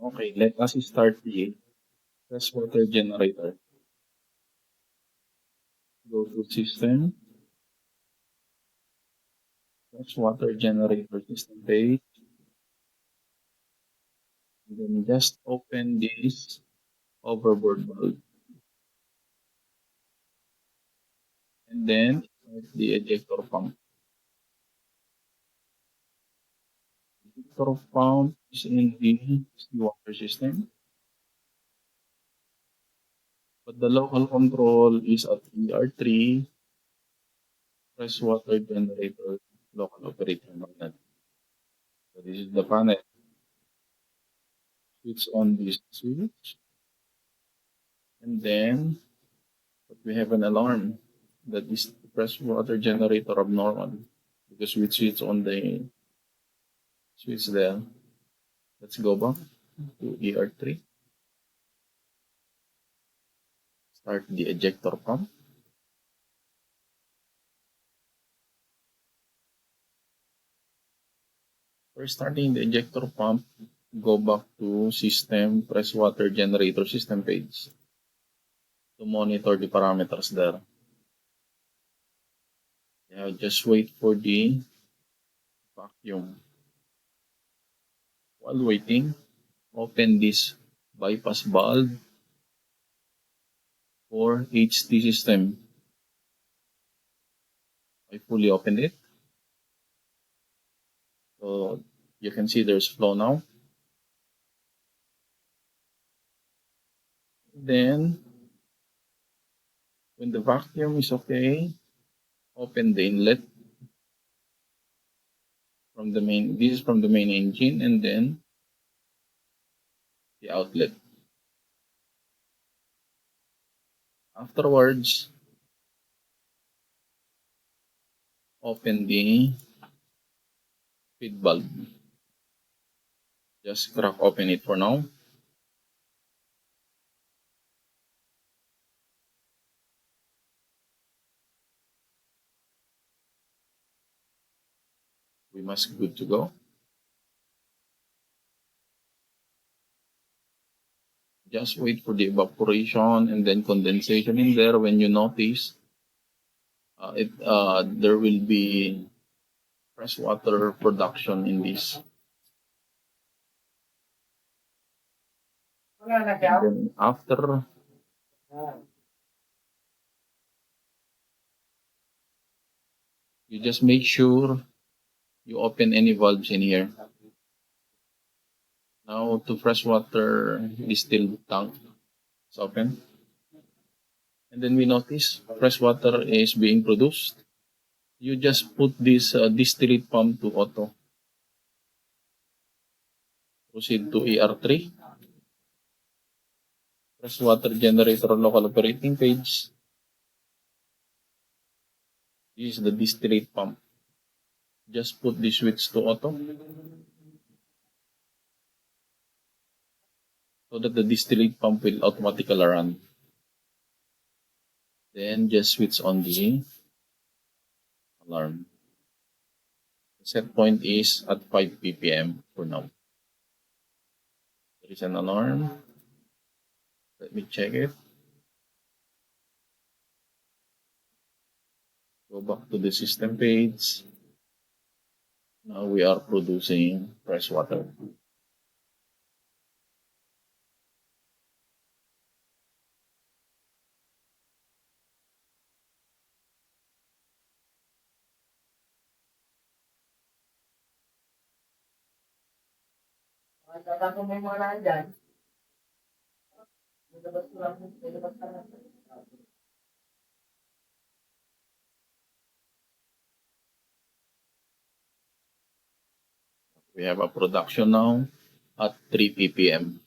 Okay, let us start the freshwater generator. Go to System, freshwater generator system page, and then just open this overboard valve. And then start the ejector pump. Ejector pump is in the seawater system, but the local control is at ER3, freshwater generator, local operator magnet. So this is the panel. Switch on this switch, and then we have an alarm that is the freshwater generator abnormal because we switch on the switch there. Let's go back to ER3. Start the ejector pump. For starting the ejector pump, go back to System Freshwater Generator System page to monitor the parameters there. Now just wait for the vacuum. While waiting, open this bypass valve for HT system. I fully opened it. So you can see there's flow now. Then, when the vacuum is okay, open the inlet from the main. This is from the main engine, and then the outlet. Afterwards, open the feed valve. Just crack open it for now. We must good to go. Just wait for the evaporation and then condensation in there. When you notice, there will be freshwater production in this. And then after you just make sure you open any valves in here. Now to freshwater distilled tank is open. And then we notice freshwater is being produced. You just put this distillate pump to auto. Proceed to ER3. Freshwater generator local operating page. This is the distillate pump. Just put the switch to auto so that the distillate pump will automatically run. Then just switch on the alarm. The set point is at 5 ppm for now. There is an alarm. Let me check it. Go back to the system page. Now we are producing fresh water. We have a production now at 3 ppm.